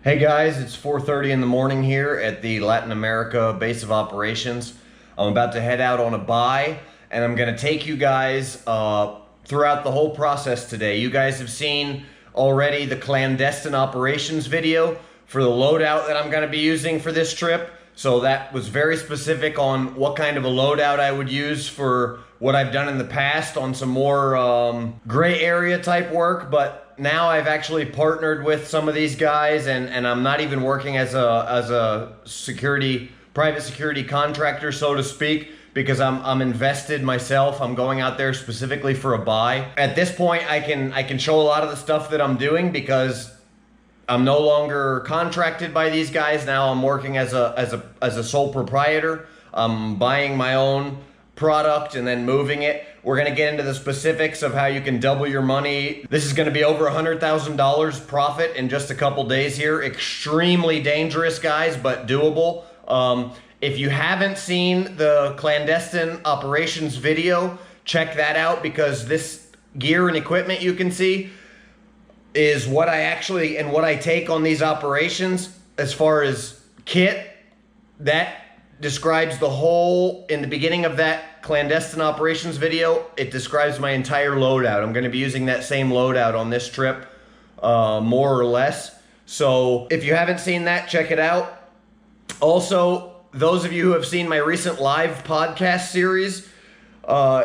Hey guys, it's 4:30 in the morning here at the Latin America base of operations. I'm about to head out on a buy, and I'm going to take you guys throughout the whole process today. You guys have seen already the clandestine operations video for the loadout that I'm going to be using for this trip. So that was very specific on what kind of a loadout I would use for what I've done in the past on some more gray area type work, but now I've actually partnered with some of these guys, and I'm not even working as a private security contractor, so to speak, because I'm invested myself. I'm going out there specifically for a buy. At this point, I can show a lot of the stuff that I'm doing because I'm no longer contracted by these guys. Now I'm working as a sole proprietor. I'm buying my own product and then moving it. We're going to get into the specifics of how you can double your money. This is going to be over $100,000 profit in just a couple days here. Extremely dangerous, guys, but doable. If you haven't seen the clandestine operations video, check that out, because this gear and equipment you can see is what I actually and what I take on these operations. As far as kit, that describes the whole. In the beginning of that clandestine operations video, it describes my entire loadout. I'm going to be using that same loadout on this trip, more or less. So if you haven't seen that, check it out. Also, those of you who have seen my recent live podcast series,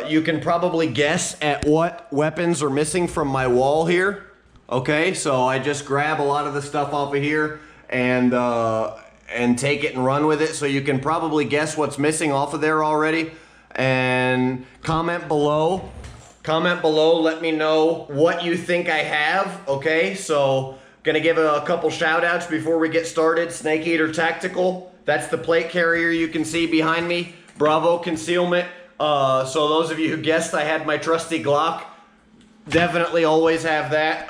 you can probably guess at what weapons are missing from my wall here. Okay, so I just grab a lot of the stuff off of here and take it and run with it. So you can probably guess what's missing off of there already. And comment below, let me know what you think I have. Okay, so gonna give a couple shout outs before we get started. Snake Eater Tactical, that's the plate carrier you can see behind me. Bravo Concealment. So those of you who guessed, I had my trusty Glock. Definitely always have that.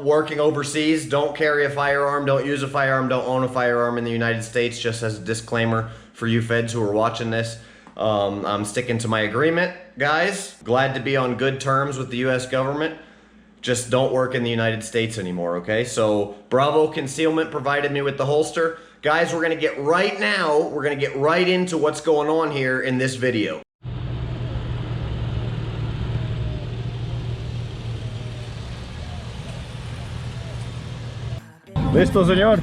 Working overseas, don't carry a firearm, don't use a firearm, don't own a firearm in the United States, just as a disclaimer for you feds who are watching this. I'm sticking to my agreement, guys. Glad to be on good terms with the US government. Just don't work in the United States anymore, okay? So Bravo Concealment provided me with the holster. Guys, we're gonna get right into what's going on here in this video. Listo, señor.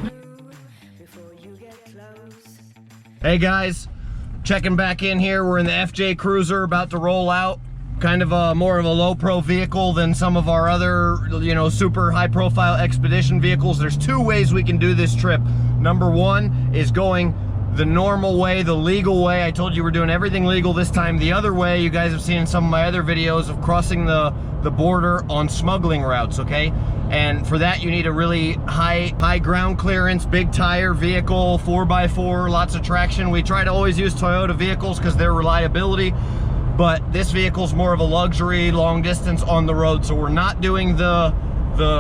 Hey guys, checking back in here. We're in the FJ Cruiser, about to roll out. Kind of more of a low pro vehicle than some of our other, super high profile expedition vehicles. There's two ways we can do this trip. Number one is going the normal way, the legal way. I told you we're doing everything legal this time. The other way, you guys have seen in some of my other videos of crossing the border on smuggling routes, okay? And for that, you need a really high ground clearance, big tire vehicle, 4x4, lots of traction. We try to always use Toyota vehicles because their reliability, but this vehicle's more of a luxury, long distance on the road. So we're not doing the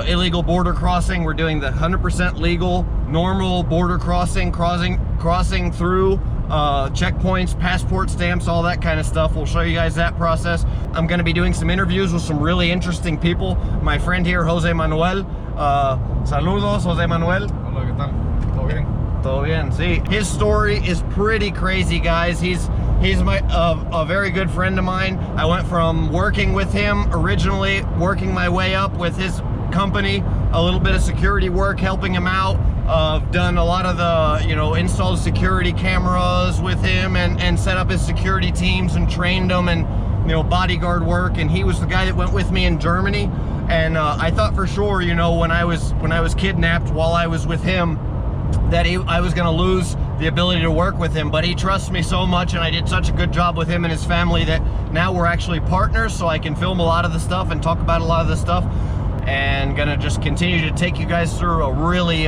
illegal border crossing. We're doing the 100% legal, normal border crossing through checkpoints, passport stamps, all that kind of stuff. We'll show you guys that process. I'm going to be doing some interviews with some really interesting people. My friend here, Jose Manuel. Saludos, Jose Manuel. Hola, ¿qué tal? ¿Todo bien? Todo bien, sí. His story is pretty crazy, guys. He's a very good friend of mine. I went from working with him originally, working my way up with his company, a little bit of security work, helping him out. I've done a lot of the, installed security cameras with him and set up his security teams and trained them, and, bodyguard work. And he was the guy that went with me in Germany. And I thought for sure, when I was kidnapped while I was with him, that I was gonna lose the ability to work with him, but he trusts me so much, and I did such a good job with him and his family that now we're actually partners, so I can film a lot of the stuff and talk about a lot of the stuff. And gonna just continue to take you guys through a really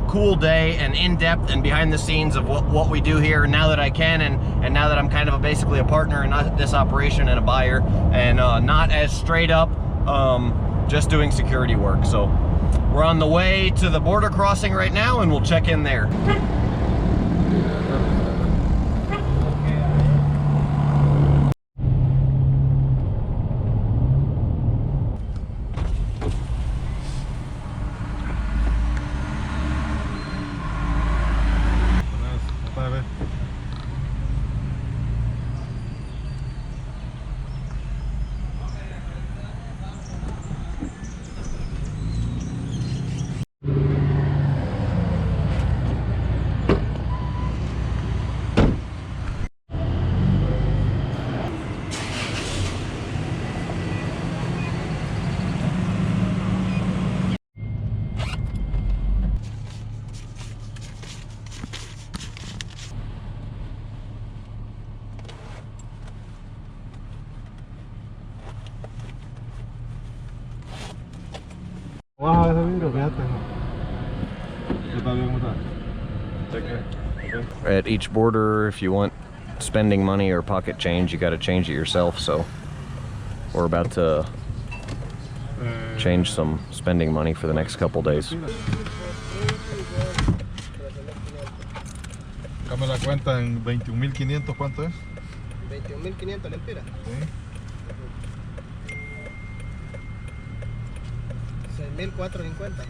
cool day and in-depth and behind the scenes of what we do here now that I can, and now that I'm kind of basically a partner in this operation and a buyer, and not as straight up just doing security work. So we're on the way to the border crossing right now, and we'll check in there. vidrio, fíjate. Yo también, ¿cómo está? At each border, if you want spending money or pocket change, you got to change it yourself. So we're about to change some spending money for the next couple days. Dame la cuenta en 21.500, ¿cuánto es? 21.500 lempiras. Sí. 6.450.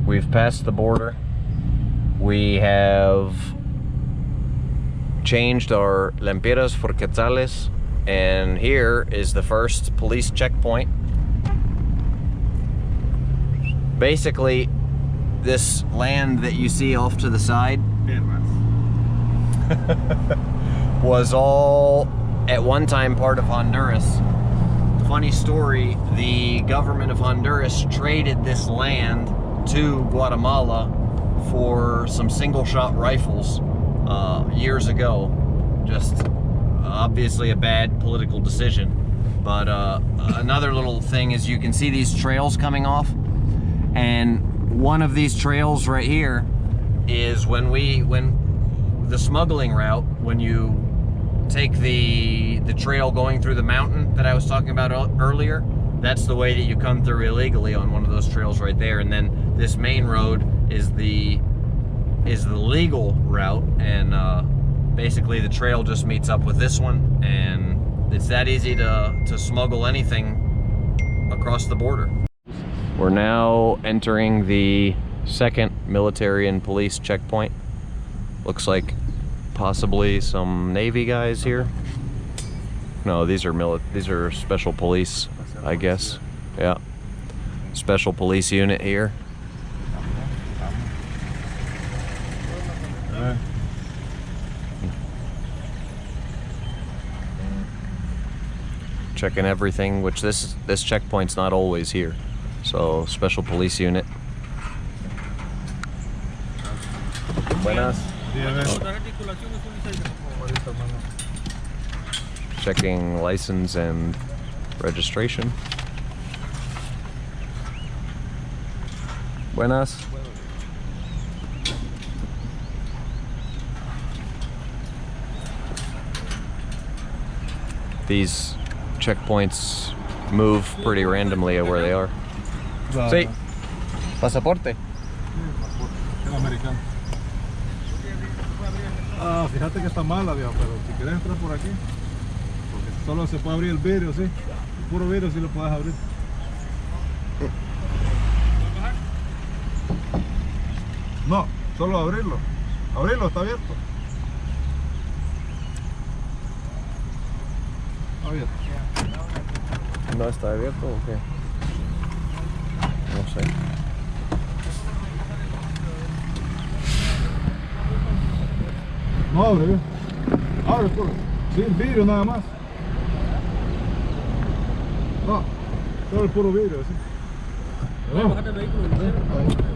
We've passed the border. We have changed our lempiras for quetzales, and here is the first police checkpoint. Basically, this land that you see off to the side was all at one time part of Honduras. Funny story, the government of Honduras traded this land to Guatemala for some single-shot rifles years ago. Just obviously a bad political decision. But another little thing is you can see these trails coming off, and one of these trails right here is when the smuggling route, when you take the trail going through the mountain that I was talking about earlier, that's the way that you come through illegally on one of those trails right there. And then this main road is the legal route, and basically the trail just meets up with this one, and it's that easy to smuggle anything across the border. We're now entering the second military and police checkpoint. Looks like possibly some Navy guys here. No, these are special police, I guess. Yeah, special police unit here. Checking everything, which this checkpoint's not always here. So special police unit. Buenas. Checking license and registration. Buenas. These checkpoints move pretty randomly at where they are. Sí. Pasaporte. Americano. Ah, fíjate que está mala, viejo, pero si quieres entrar por aquí, porque solo se puede abrir el vidrio, sí. El puro vidrio sí lo puedes abrir. No, solo abrirlo. Abrirlo, está abierto. Abierto. ¿No está abierto o qué? No sé. No abre, viejo. Abre, puro. Sí, el vidrio nada más. No, solo el puro vidrio, sí. Voy a bajar el vehículo del vidrio.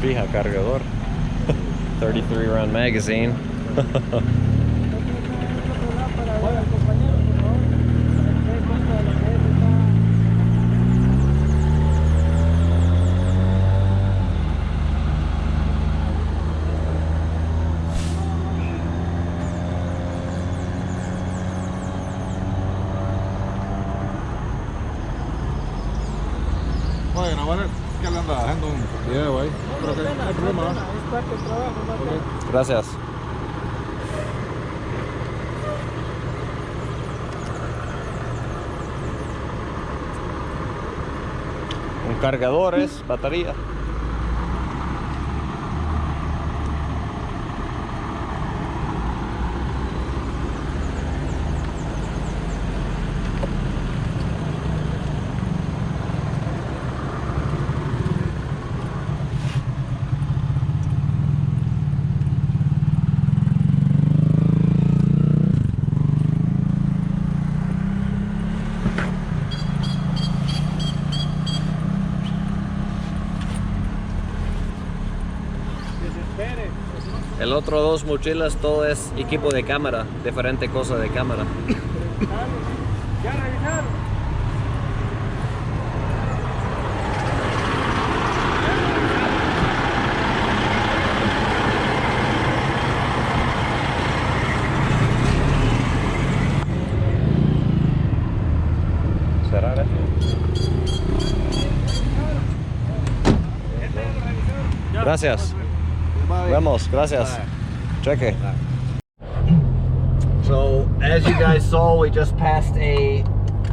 Fija cargador. 33 round magazine. Oye, no vale que le anda haciendo un video ahí. Creo que hay problema. Es parte del trabajo, ¿no? Gracias. con cargadores, batería. El otro dos mochilas, todo es equipo de cámara, diferente cosa de cámara. ¿Ya revisaron? ¿Cerrar esto? Gracias. Vemos, gracias. Cheque. So, as you guys saw, we just passed a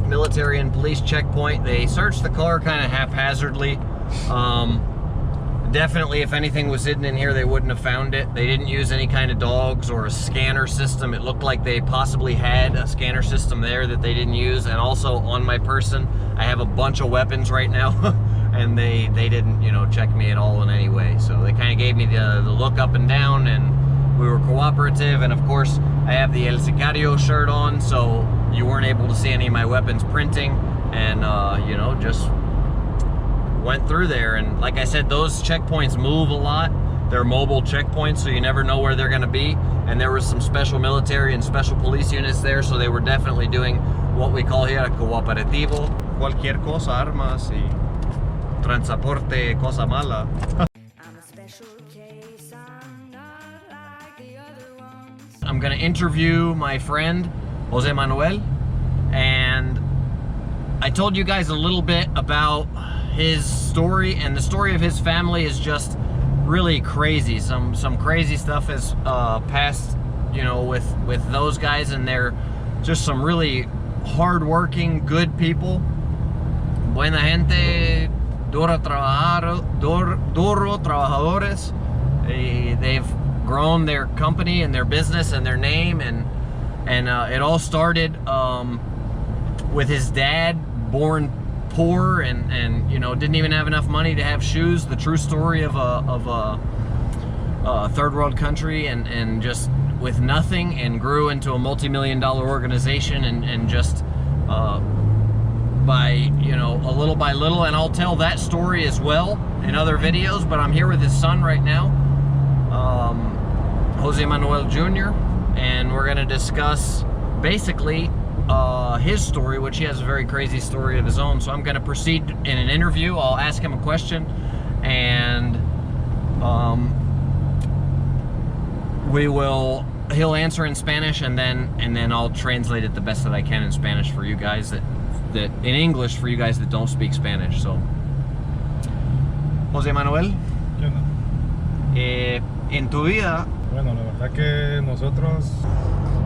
military and police checkpoint. They searched the car kind of haphazardly. Definitely, if anything was hidden in here, they wouldn't have found it. They didn't use any kind of dogs or a scanner system. It looked like they possibly had a scanner system there that they didn't use. And also on my person, I have a bunch of weapons right now. And they didn't, you know, check me at all in any way. So they kind of gave me the look up and down, and we were cooperative. And of course, I have the El Sicario shirt on, so you weren't able to see any of my weapons printing. And, you know, just went through there. And like I said, those checkpoints move a lot. They're mobile checkpoints, so you never know where they're gonna be. And there was some special military and special police units there, so they were definitely doing what we call here a cooperativo. Cualquier cosa, armas y transporte, cosa mala. I'm gonna interview my friend Jose Manuel, and I told you guys a little bit about his story, and the story of his family is just really crazy. Some crazy stuff has passed, you know, with those guys, and they're just some really hardworking, good people, buena gente. Duro trabajadores. They've grown their company and their business and their name, and it all started with his dad, born poor and you know, didn't even have enough money to have shoes. The true story of a third world country, and just with nothing, and grew into a multi-million-dollar organization, and just by, you know, a little by little. And I'll tell that story as well in other videos, but I'm here with his son right now, Jose Manuel Jr., and we're going to discuss basically his story, which he has a very crazy story of his own. So I'm going to proceed in an interview. I'll ask him a question, and he'll answer in Spanish, and then I'll translate it the best that I can in Spanish for you guys that in English for you guys that don't speak Spanish. So, Jose Manuel, en tu vida. Bueno, la verdad que nosotros.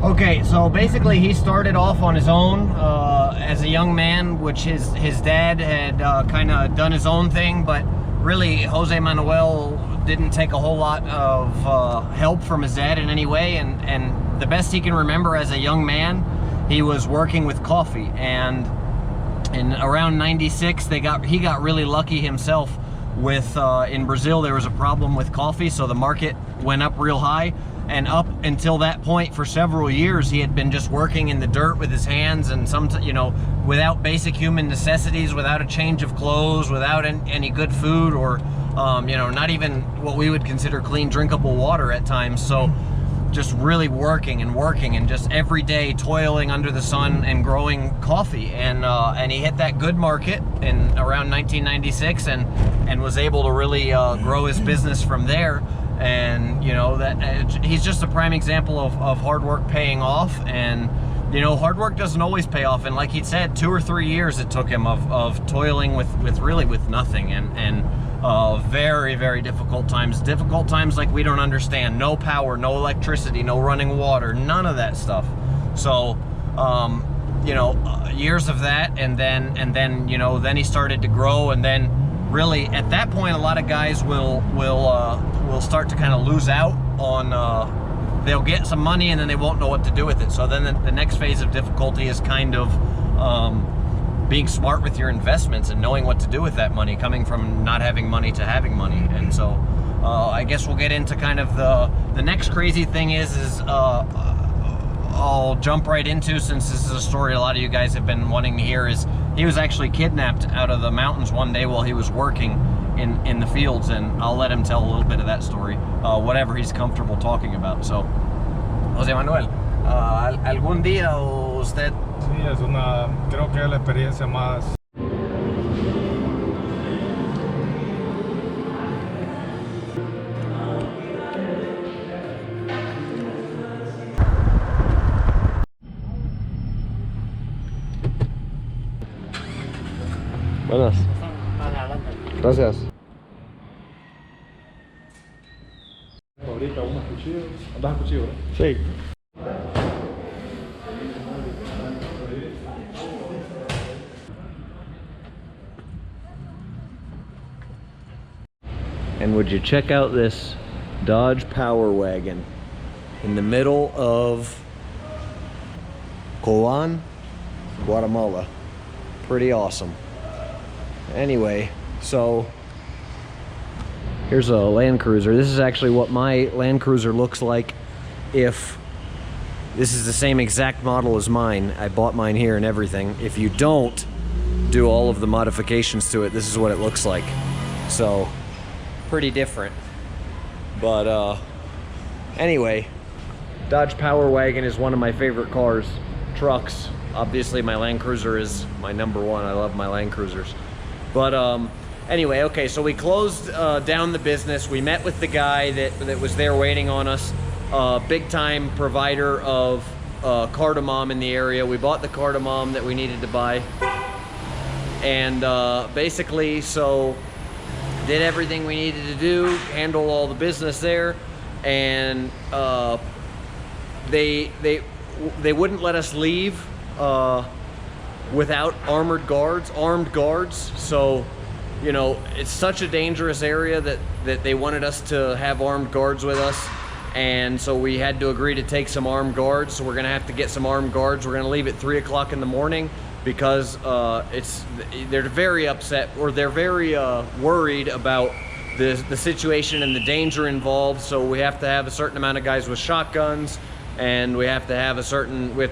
Okay, so basically he started off on his own as a young man, which his dad had kind of done his own thing, but really Jose Manuel didn't take a whole lot of help from his dad in any way, and the best he can remember as a young man, he was working with coffee. And in around 96, he got really lucky himself with in Brazil there was a problem with coffee, so the market went up real high. And up until that point, for several years, he had been just working in the dirt with his hands, and you know, without basic human necessities, without a change of clothes, without any good food, or you know, not even what we would consider clean drinkable water at times. So just really working and just every day toiling under the sun and growing coffee. And he hit that good market in around 1996, and was able to really grow his business from there. And you know, that he's just a prime example of hard work paying off. And you know, hard work doesn't always pay off, and like he said, 2 or 3 years it took him of toiling with really with nothing, and very, very difficult times like we don't understand. No power, no electricity, no running water, none of that stuff. So you know, years of that, and then you know, then he started to grow, and then really at that point, a lot of guys will start to kind of lose out on. They'll get some money and then they won't know what to do with it. So then the next phase of difficulty is kind of being smart with your investments and knowing what to do with that money, coming from not having money to having money. And so I guess we'll get into kind of the next crazy thing is I'll jump right into, since this is a story a lot of you guys have been wanting to hear, is he was actually kidnapped out of the mountains one day while he was working in the fields, and I'll let him tell a little bit of that story, whatever he's comfortable talking about. So, José Manuel, ¿algún día usted? Sí, es creo que es la experiencia más. Buenas. Gracias. Fabrica unos cuchillos. ¿Andas a cuchillo, ¿verdad? Sí. And would you check out this Dodge Power Wagon in the middle of Colón, Guatemala. Pretty awesome. Anyway, so here's a Land Cruiser. This is actually what my Land Cruiser looks like if this is the same exact model as mine. I bought mine here and everything. If you don't do all of the modifications to it, this is what it looks like. So pretty different. But anyway, Dodge Power Wagon is one of my favorite cars. Trucks, obviously my Land Cruiser is my number one. I love my Land Cruisers. But anyway, okay, so we closed down the business. We met with the guy that was there waiting on us. Big time provider of cardamom in the area. We bought the cardamom that we needed to buy. And basically, so did everything we needed to do, handle all the business there, and they wouldn't let us leave without armed guards. So, you know, it's such a dangerous area that they wanted us to have armed guards with us, and so we had to agree to take some armed guards. So we're gonna have to get some armed guards. We're gonna leave at 3 o'clock in the morning because they're very upset, or they're very worried about the situation and the danger involved. So we have to have a certain amount of guys with shotguns, and we have to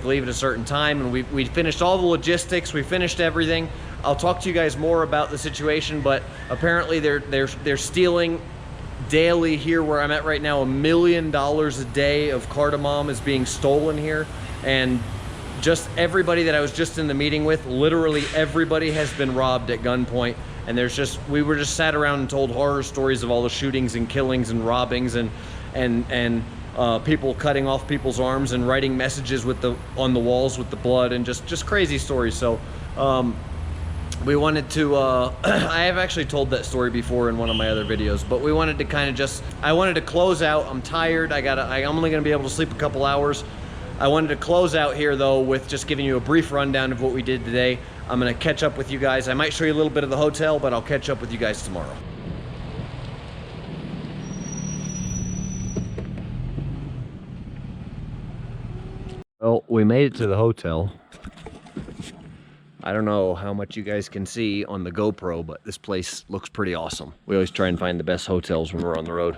leave at a certain time. And we finished all the logistics. We finished everything. I'll talk to you guys more about the situation, but apparently they're stealing daily here where I'm at right now. $1 million a day of cardamom is being stolen here, and just everybody that I was just in the meeting with, literally everybody has been robbed at gunpoint. And we were just sat around and told horror stories of all the shootings and killings and robbings and people cutting off people's arms and writing messages on the walls with the blood, and just crazy stories. So we wanted to I have actually told that story before in one of my other videos, but we wanted to kind of I wanted to close out. I'm tired. I'm only gonna be able to sleep a couple hours. I wanted to close out here though with just giving you a brief rundown of what we did today. I'm gonna catch up with you guys. I might show you a little bit of the hotel, but I'll catch up with you guys tomorrow. Well, we made it to the hotel. I don't know how much you guys can see on the GoPro, but this place looks pretty awesome. We always try and find the best hotels when we're on the road.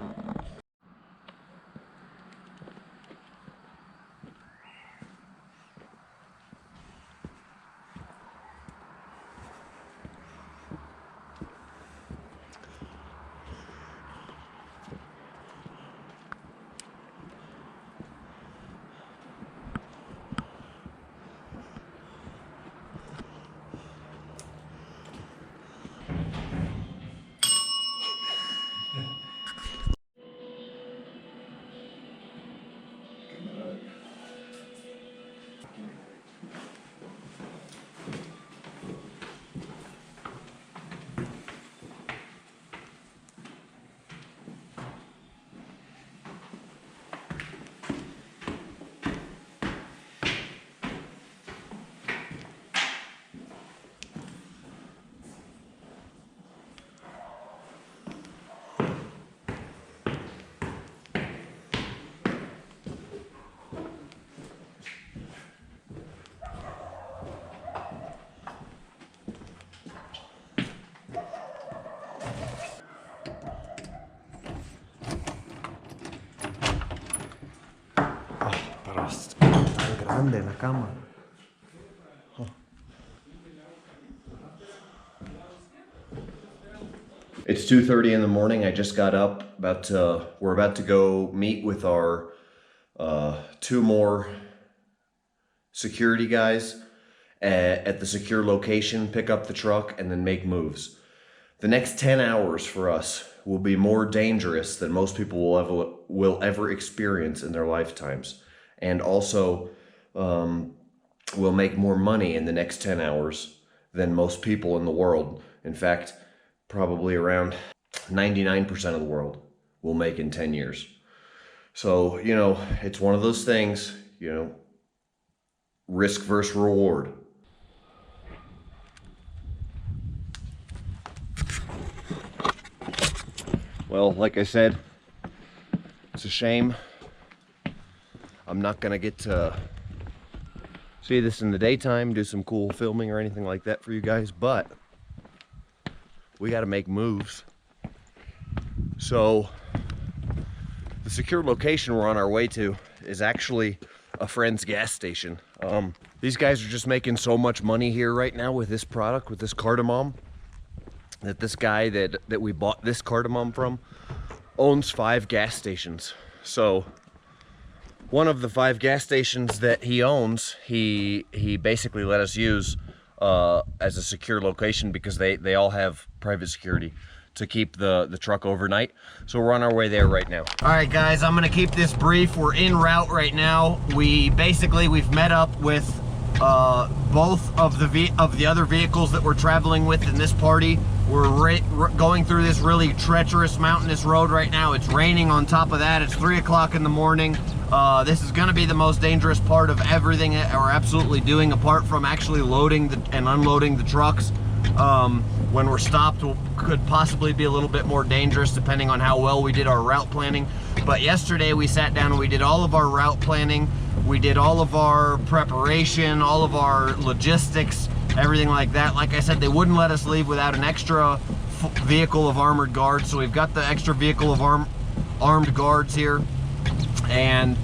grande la cama. It's 2:30 in the morning. I just got up. We're about to go meet with our 2 more security guys at the secure location, pick up the truck, and then make moves. The next 10 hours for us will be more dangerous than most people will ever experience in their lifetimes. And also, we'll make more money in the next 10 hours than most people in the world. In fact, probably around 99% of the world will make in 10 years. So, you know, it's one of those things, you know, risk versus reward. Well, like I said, it's a shame I'm not gonna get to see this in the daytime, do some cool filming or anything like that for you guys, but we got to make moves. So the secure location we're on our way to is actually a friend's gas station. These guys are just making so much money here right now with this product, with this cardamom, that this guy that we bought this cardamom from owns 5 gas stations. So one of the 5 gas stations that he owns, he basically let us use as a secure location because they all have private security to keep the truck overnight. So we're on our way there right now. All right, guys, I'm gonna keep this brief. We're en route right now. We've met up with both of the other vehicles that we're traveling with in this party. We're going through this really treacherous mountainous road right now. It's raining on top of that. It's 3 o'clock in the morning. This is gonna be the most dangerous part of everything that we're absolutely doing, apart from actually loading and unloading the trucks. When we're stopped, could possibly be a little bit more dangerous depending on how well we did our route planning. But yesterday we sat down and we did all of our route planning. We did all of our preparation, all of our logistics, everything like that. Like I said, they wouldn't let us leave without an extra vehicle of armored guards. So we've got the extra vehicle of armed guards here. And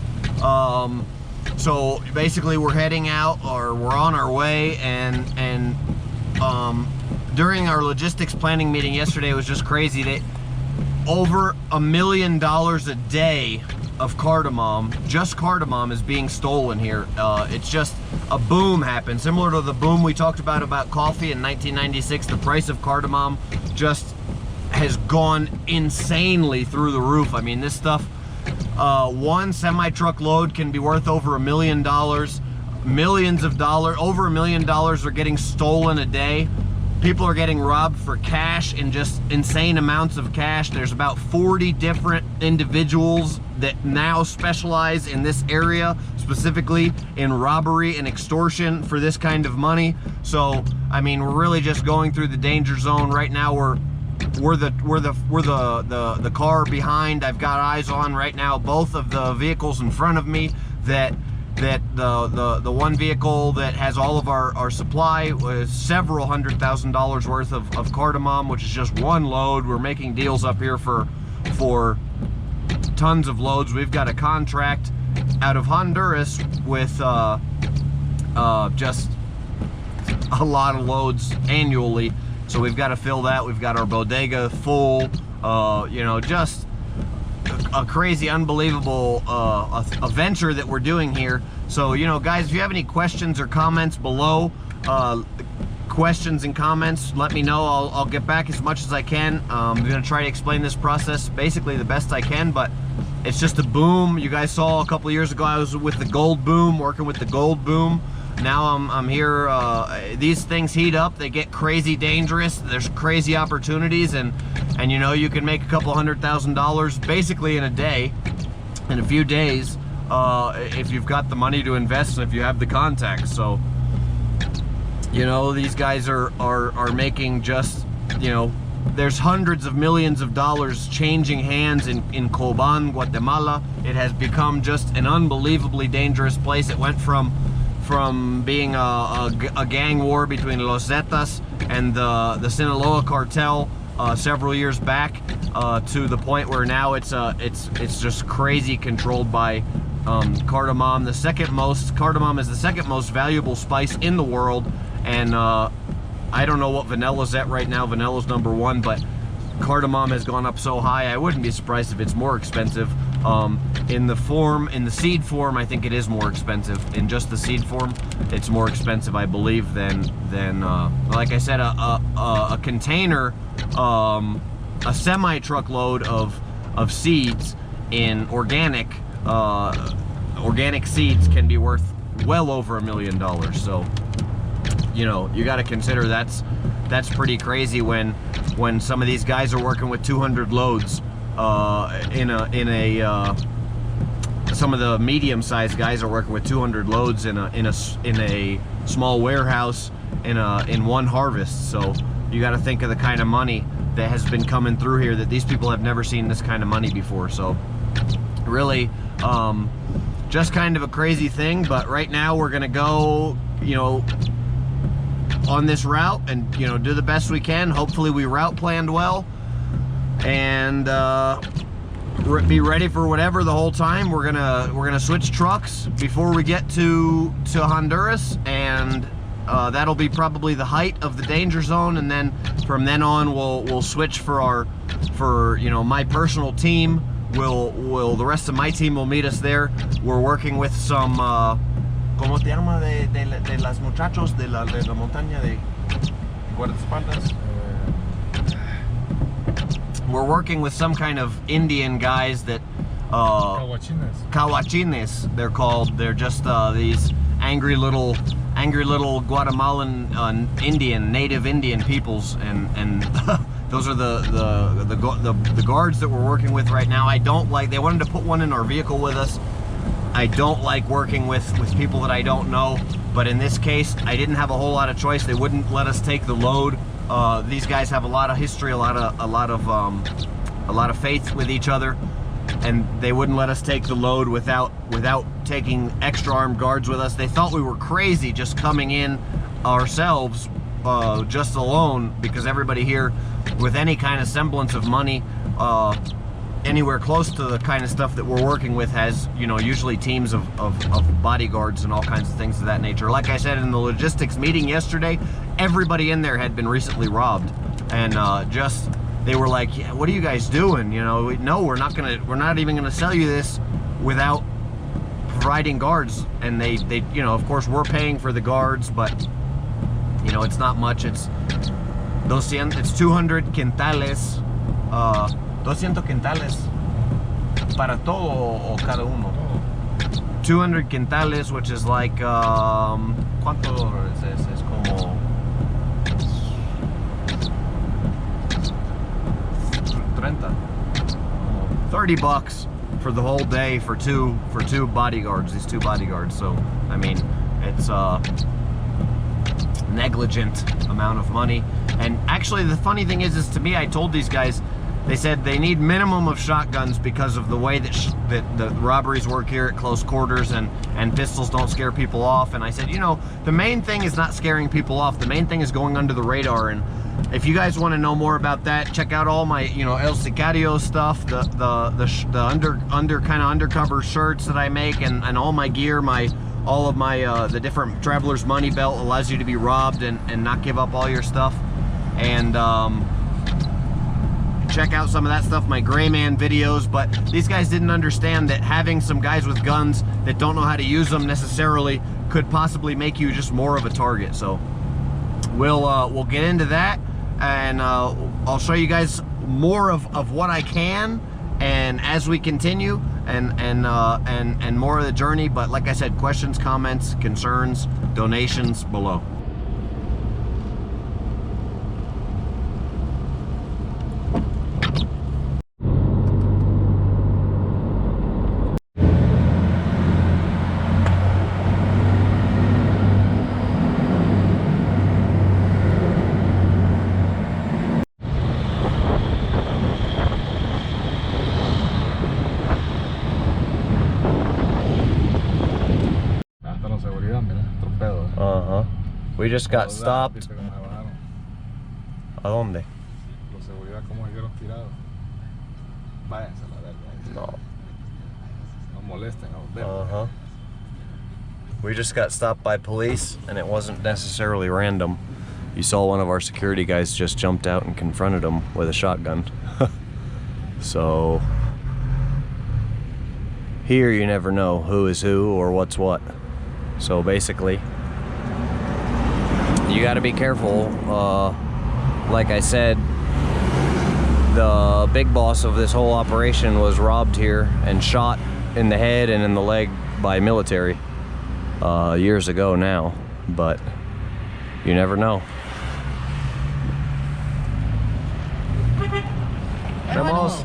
so basically we're heading out, or we're on our way, and during our logistics planning meeting yesterday, it was just crazy. That over $1 million a day of cardamom, just cardamom, is being stolen here. It's just a boom happened, similar to the boom we talked about coffee in 1996. The price of cardamom just has gone insanely through the roof. I mean, this stuff, one semi-truck load can be worth over $1 million. Millions of dollars, over $1 million are getting stolen a day. People are getting robbed for cash, and just insane amounts of cash. There's about 40 different individuals that now specialize in this area, specifically in robbery and extortion for this kind of money. So, I mean, we're really just going through the danger zone right now. We're the car behind. I've got eyes on right now both of the vehicles in front of me. That the one vehicle that has all of our supply was several $100,000 worth of cardamom, which is just one load. We're making deals up here for tons of loads. We've got a contract out of Honduras with just a lot of loads annually, so we've got to fill that. We've got our bodega full. You know, just a crazy, unbelievable a venture that we're doing here. So, you know, guys, if you have any questions or comments below, questions and comments, let me know. I'll get back as much as I can. I'm gonna try to explain this process basically the best I can, but it's just a boom. You guys saw a couple of years ago I was with the gold boom, working with the gold boom. Now I'm here. These things heat up, they get crazy dangerous. There's crazy opportunities, and you know, you can make a couple $100,000 basically in a day, in a few days, if you've got the money to invest and if you have the contacts. So, you know, these guys are making just, you know, there's hundreds of millions of dollars changing hands in Tambone, Guatemala. It has become just an unbelievably dangerous place. It went from being a gang war between Los Zetas and the Sinaloa cartel several years back, to the point where now it's just crazy, controlled by cardamom. Cardamom is the second most valuable spice in the world, and I don't know what vanilla's at right now. Vanilla's number one, but cardamom has gone up so high, I wouldn't be surprised if it's more expensive. In the seed form, I think it is more expensive. In just the seed form, it's more expensive, I believe, than like I said, a container, a semi-truckload of seeds in organic seeds can be worth well over $1 million. So, you know, you got to consider that's pretty crazy when some of these guys are working with 200 loads some of the medium-sized guys are working with 200 loads in a small warehouse in one harvest. So you got to think of the kind of money that has been coming through here, that these people have never seen this kind of money before. So really, just kind of a crazy thing. But right now we're gonna go, you know, on this route and, you know, do the best we can. Hopefully we route planned well, and be ready for whatever the whole time. We're gonna switch trucks before we get to Honduras, and that'll be probably the height of the danger zone, and then from then on we'll switch for you know, my personal team. The rest of my team will meet us there. We're working with some ¿cómo te llama de las muchachos de la montaña de guardaespaldas? We're working with some kind of Indian guys that Kawachines they're called. They're just these angry little Guatemalan native Indian peoples, and those are the guards that we're working with right now. I don't like, they wanted to put one in our vehicle with us. I don't like working with people that I don't know, but in this case I didn't have a whole lot of choice. They wouldn't let us take the load. These guys have a lot of history, a lot of faith with each other, and they wouldn't let us take the load without taking extra armed guards with us. They thought we were crazy just coming in ourselves, just alone, because everybody here with any kind of semblance of money, anywhere close to the kind of stuff that we're working with, has, you know, usually teams of bodyguards and all kinds of things of that nature. Like I said in the logistics meeting yesterday, everybody in there had been recently robbed, and they were like, yeah, what are you guys doing? You know, no, we're not even gonna sell you this without providing guards. And they you know, of course we're paying for the guards, but you know, it's not much. It's 200 quintales. 200 quintales para todo o cada uno. 200 quintales, which is like ¿cuánto es como 30 bucks for the whole day for two bodyguards, these two bodyguards. So I mean, it's negligent amount of money. And actually the funny thing is to me, I told these guys, they said they need minimum of shotguns because of the way that the robberies work here at close quarters, and pistols don't scare people off. And I said, you know, the main thing is not scaring people off. The main thing is going under the radar. And if you guys want to know more about that, check out all my, you know, El Sicario stuff, the kind of undercover shirts that I make, and all my gear, all of my the different traveler's money belt allows you to be robbed and not give up all your stuff. And check out some of that stuff, my Gray Man videos. But these guys didn't understand that having some guys with guns that don't know how to use them necessarily could possibly make you just more of a target. So we'll get into that, and I'll show you guys more of what I can, and as we continue, and more of the journey. But like I said, questions, comments, concerns, donations below. We just got stopped. ¿A dónde? Los seguridad, ¿cómo dijeron tirados? Váyanse a la verga. No. No molesten out there. Uh-huh. We just got stopped by police, and it wasn't necessarily random. You saw one of our security guys just jumped out and confronted him with a shotgun. So here you never know who is who or what's what. So basically, you got to be careful. Like I said, the big boss of this whole operation was robbed here and shot in the head and in the leg by military years ago now, but you never know. Vamos.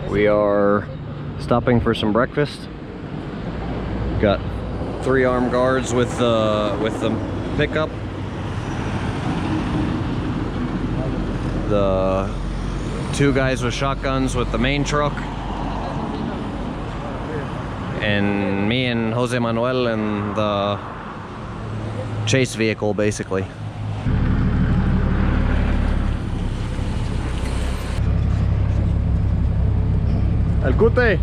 We are stopping for some breakfast. Got 3 armed guards with the pickup. The 2 guys with shotguns with the main truck. And me and Jose Manuel in the chase vehicle, basically. El Cute.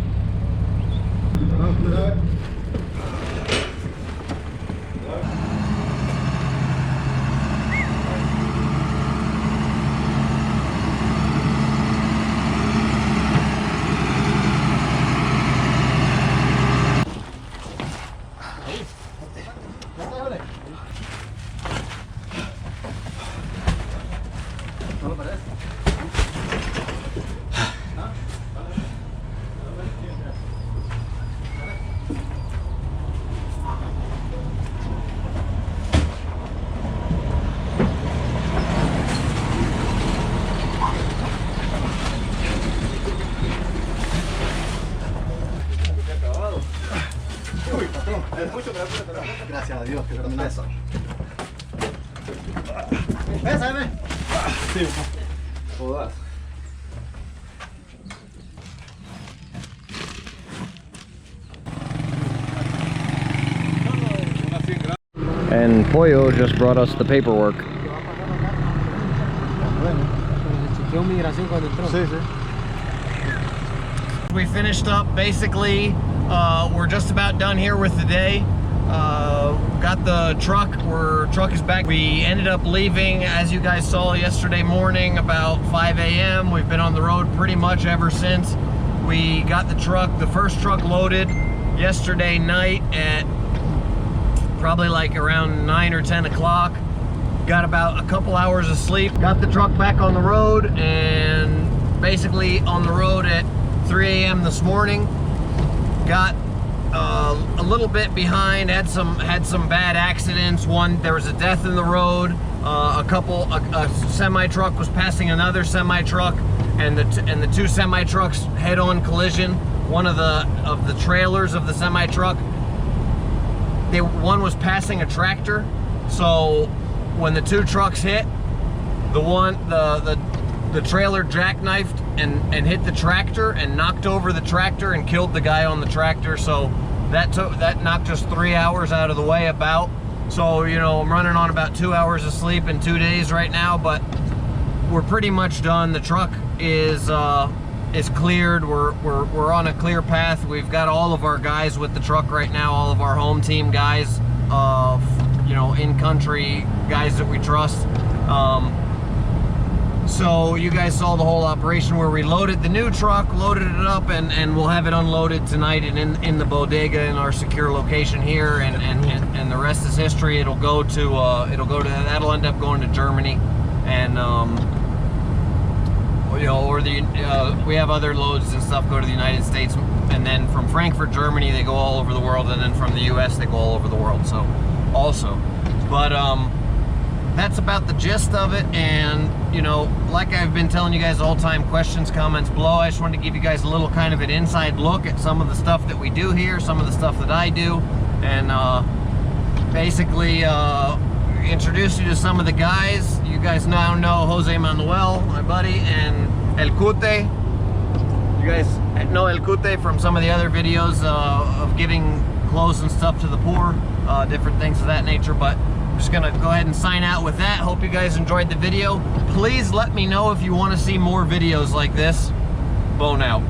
Gracias a Dios que terminé eso. Sí, jodas. And Pollo just brought us the paperwork. We finished up basically. We're just about done here with the day. Got the truck. Truck is back. We ended up leaving, as you guys saw yesterday morning, about 5 a.m. We've been on the road pretty much ever since. We got the truck, the first truck loaded yesterday night at probably like around 9 or 10 o'clock. Got about a couple hours of sleep. Got the truck back on the road, and basically on the road at 3 a.m. this morning. Got a little bit behind, had some bad accidents. One, there was a death in the road. A semi-truck was passing another semi-truck, and the 2 semi-trucks head-on collision. One of the trailers of the semi-truck, one was passing a tractor, so when the 2 trucks hit, the trailer jackknifed and hit the tractor and knocked over the tractor and killed the guy on the tractor. So that knocked us 3 hours out of the way about. So, you know, I'm running on about 2 hours of sleep in 2 days right now, but we're pretty much done. The truck is cleared. We're on a clear path. We've got all of our guys with the truck right now, all of our home team guys, you know, in-country guys that we trust. So you guys saw the whole operation where we loaded the new truck, loaded it up, and we'll have it unloaded tonight and in the bodega in our secure location here, and the rest is history. That'll end up going to Germany, and you know, or we have other loads and stuff go to the United States, and then from Frankfurt, Germany, they go all over the world, and then from the US they go all over the world. So also, but that's about the gist of it. And, you know, like I've been telling you guys all the time, questions, comments below. I just wanted to give you guys a little kind of an inside look at some of the stuff that we do here, some of the stuff that I do, and basically introduce you to some of the guys. You guys now know Jose Manuel, my buddy, and El Cute. You guys know El Cute from some of the other videos of giving clothes and stuff to the poor, different things of that nature. But I'm just gonna go ahead and sign out with that. Hope you guys enjoyed the video. Please let me know if you want to see more videos like this. Bone out.